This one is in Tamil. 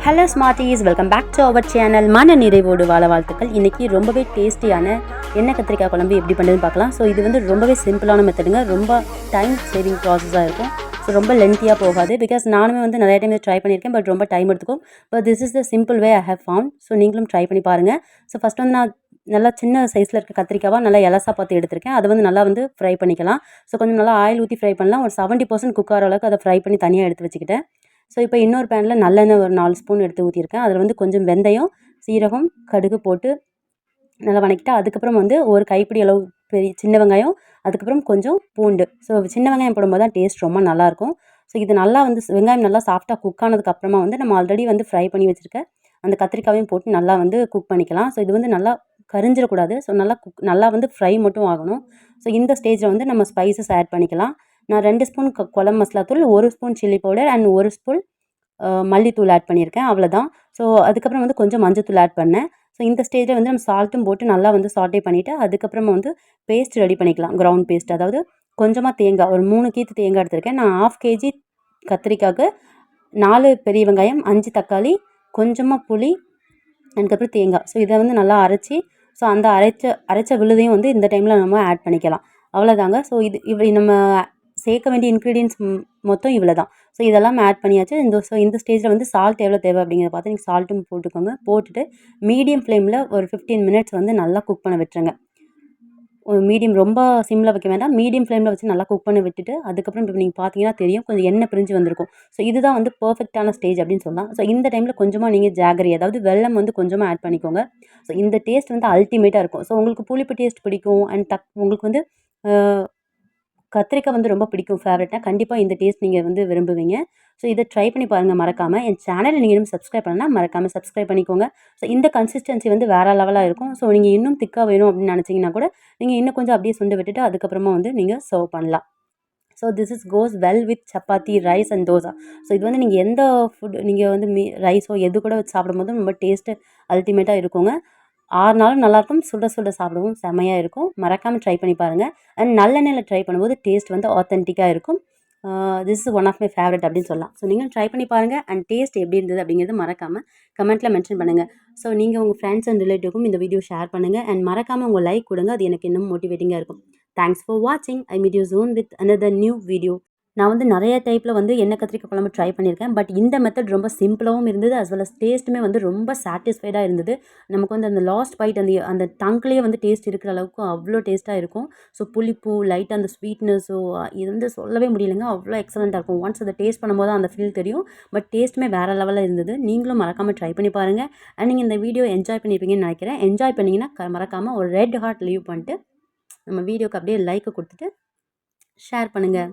Hello smarties, welcome back to our channel. மன நிறைவோடு வாழ வாழ்த்துக்கள். இன்றைக்கி ரொம்பவே டேஸ்டியான எண்ணெய் கத்திரிக்காய் குழம்பு எப்படி பண்ணுறதுன்னு பார்க்கலாம். ஸோ இது வந்து ரொம்பவே சிம்பிளான மெத்தடுங்க. ரொம்ப டைம் சேவிங் ப்ராசஸாக இருக்கும். ஸோ ரொம்ப லென்த்தியாக போகாது. பிகாஸ் நானுமே வந்து நிறைய டைம் ட்ரை பண்ணியிருக்கேன். பட் ரொம்ப டைம் எடுத்துக்கும். But this is the simple way I have found. So நீங்களும் ட்ரை பண்ணி பாருங்கள். ஸோ ஃபஸ்ட் வந்து நான் நல்லா சின்ன சைஸில் இருக்க கத்திரிக்காவாக நல்லா எலசா பார்த்து எடுத்திருக்கேன். அதை வந்து நல்லா வந்து ஃப்ரை பண்ணிக்கலாம். ஸோ கொஞ்சம் நல்லா ஆயில் ஊற்றி ஃப்ரை பண்ணலாம். ஒரு 70% குக் ஆகிற அளவுக்கு அதை ஃப்ரை பண்ணி தனியாக எடுத்து வச்சுக்கிட்டேன். ஸோ இப்போ இன்னொரு பேனில் நல்லெண்ணெய் ஒரு 4 ஸ்பூன் எடுத்து ஊற்றிருக்கேன். அதில் வந்து கொஞ்சம் வெந்தயம், சீரகம், கடுகு போட்டு நல்லா வணக்கிட்டு, அதுக்கப்புறம் வந்து ஒரு கைப்பிடி அளவு சின்ன வெங்காயம், அதுக்கப்புறம் கொஞ்சம் பூண்டு. ஸோ சின்ன வெங்காயம் போடும்போது தான் டேஸ்ட் ரொம்ப நல்லாயிருக்கும். ஸோ இது நல்லா வந்து வெங்காயம் நல்லா சாஃப்டாக குக் ஆனதுக்கப்புறமா வந்து நம்ம ஆல்ரெடி வந்து ஃப்ரை பண்ணி வச்சுருக்க அந்த கத்திரிக்காயும் போட்டு நல்லா வந்து குக் பண்ணிக்கலாம். ஸோ இது வந்து நல்லா கரிஞ்சிடக்கூடாது. ஸோ நல்லா வந்து ஃப்ரை மட்டும் ஆகணும். ஸோ இந்த ஸ்டேஜில் வந்து நம்ம ஸ்பைசஸ் ஆட் பண்ணிக்கலாம். நான் 2 ஸ்பூன் குழம்பு மசாலா தூள், 1 spoon chilli powder and 1 spoon மல்லித்தூள் ஆட் பண்ணியிருக்கேன். அவ்வளோதான். ஸோ அதுக்கப்புறம் வந்து கொஞ்சம் மஞ்சத்தூள் ஆட் பண்ணேன். ஸோ இந்த ஸ்டேஜில் வந்து நம்ம சால்ட்டும் போட்டு நல்லா வந்து சாட்டே பண்ணிவிட்டு, அதுக்கப்புறமா வந்து பேஸ்ட் ரெடி பண்ணிக்கலாம். கிரவுண்ட் பேஸ்ட், அதாவது கொஞ்சமாக தேங்காய், ஒரு 3 கீத்து தேங்காய் எடுத்திருக்கேன். நான் 1/2 kg கத்திரிக்காய்க்கு 4 பெரிய வெங்காயம், 5 தக்காளி, கொஞ்சமாக புளி, அதுக்கப்புறம் தேங்காய். ஸோ இதை வந்து நல்லா அரைச்சி, ஸோ அந்த அரைச்ச விழுதையும் வந்து இந்த டைமில் நம்ம ஆட் பண்ணிக்கலாம். அவ்வளோதாங்க. ஸோ இப்படி நம்ம சேர்க்க வேண்டிய இன்க்ரீடியன்ஸ் மொத்தம் இவ்வளோ தான். ஸோ இதெல்லாம் ஆட் பண்ணியாச்சு. இந்த ஸ்டேஜில் வந்து சால்ட் எவ்வளோ தேவை அப்படிங்கிறத பார்த்து நீங்கள் சால்ட்டும் போட்டுக்கோங்க. போட்டுட்டு மீடியம் ஃப்ளேமில் ஒரு 15 மினிட்ஸ் வந்து நல்லா குக் பண்ண விட்டுருங்க. மீடியம் ரொம்ப சிம்மில் வைக்க வேண்டாம். மீடியம் ஃப்ளேமில் வச்சு நல்லா குக் பண்ண விட்டுட்டு, அதுக்கப்புறம் இப்போ நீங்கள் பார்த்தீங்கன்னா தெரியும், கொஞ்சம் எண்ணெய் பிரிஞ்சு வந்திருக்கும். ஸோ இதுதான் வந்து பர்ஃபெக்டான ஸ்டேஜ் அப்படின்னு சொல்லலாம். ஸோ இந்த டைமில் கொஞ்சமாக நீங்கள் ஜாகரி, அதாவது வெல்லம் வந்து கொஞ்சமாக ஆட் பண்ணிக்கோங்க. ஸோ இந்த டேஸ்ட் வந்து அல்டிமேட்டாக இருக்கும். ஸோ உங்களுக்கு புளிப்பு டேஸ்ட் பிடிக்கும் அண்ட் உங்களுக்கு வந்து கத்திரிக்காய் வந்து ரொம்ப பிடிக்கும், ஃபேவரட்னா கண்டிப்பாக இந்த டேஸ்ட் நீங்கள் வந்து விரும்புவீங்க. ஸோ இதை ட்ரை பண்ணி பாருங்கள் மறக்காமல். என் சேனலை நீங்கள் இன்னும் சப்ஸ்கிரைப் பண்ணலாம், மறக்காமல் சப்ஸ்கிரைப் பண்ணிக்கோங்க. ஸோ இந்த கன்சிஸ்டன்சி வந்து வேறு லெவலாக இருக்கும். ஸோ நீங்கள் இன்னும் திக்காக வேணும் அப்படின்னு நினச்சிங்கன்னா கூட நீங்கள் இன்னும் கொஞ்சம் அப்படியே சுண்ட விட்டுட்டு அதுக்கப்புறமா வந்து நீங்கள் சர்வ் பண்ணலாம். So this is cos well with chapati, rice and dosa. So இது வந்து நீங்கள் எந்த ஃபுட் நீங்கள் வந்து ரைஸோ எது கூட வச்சு சாப்பிடும்போதும் ரொம்ப டேஸ்ட்டு அல்டிமேட்டாக இருக்குங்க. 6 நாளும் நல்லாயிருக்கும். சுட சுட சாப்பிடவும் செம்மையாக இருக்கும். மறக்காமல் ட்ரை பண்ணி பாருங்கள். அண்ட் நல்லெண்ணெயில் ட்ரை பண்ணும்போது டேஸ்ட் வந்து ஆத்தென்டிக்காக இருக்கும். This is one of my favourite அப்படின்னு சொல்லலாம். ஸோ நீங்களும் ட்ரை பண்ணி பாருங்கள். அண்ட் டேஸ்ட் எப்படி இருந்தது அப்படிங்கிறது மறக்காமல் கமெண்ட்டில் மென்ஷன் பண்ணுங்கள். ஸோ நீங்கள் உங்கள் ஃப்ரெண்ட்ஸ் அண்ட் ரிலேட்டிவ்க்கும் இந்த வீடியோ ஷேர் பண்ணுங்கள். அண்ட் மறக்காமல் உங்கள் லைக் கொடுங்க. அது எனக்கு இன்னும் மோட்டிவேட்டிங்காக இருக்கும். தேங்க்ஸ் ஃபார் வாட்சிங். I meet you soon with another new video. நான் வந்து நிறைய டைப்பில் வந்து எண்ணெய் கத்திரிக்காய் குழம்பு ட்ரை பண்ணியிருக்கேன். பட் இந்த மெத்தட் ரொம்ப சிம்பிளாகவும் இருந்தது, அஸ் வெல் அஸ் டேஸ்ட்டுமே வந்து ரொம்ப சாட்டிஸ்ஃபைடாக இருந்தது. நமக்கு வந்து அந்த லாஸ்ட் பைட் அந்த டங்க்லேயே வந்து டேஸ்ட் இருக்கிற அளவுக்கு அவ்வளோ டேஸ்ட்டாக இருக்கும். ஸோ புளிப்பு, லைட்டாக அந்த ஸ்வீட்னஸோ இது வந்து சொல்லவே முடியலைங்க. அவ்வளோ எக்ஸலண்ட்டாக இருக்கும். ஒன்ஸ் அதை டேஸ்ட் பண்ணும்போது அந்த ஃபீல் தெரியும். பட் டேஸ்ட்டுமே வேறு லெவலில் இருந்தது. நீங்களும் மறக்காமல் ட்ரை பண்ணி பாருங்கள். அண்ட் நீங்கள் இந்த வீடியோ என்ஜாய் பண்ணியிருப்பீங்கன்னு நினைக்கிறேன். என்ஜாய் பண்ணிங்கன்னா மறக்காமல் ஒரு ரெட் ஹார்ட் லீவ் பண்ணிட்டு நம்ம வீடியோக்கு அப்படியே லைக்கை கொடுத்துட்டு ஷேர் பண்ணுங்கள்.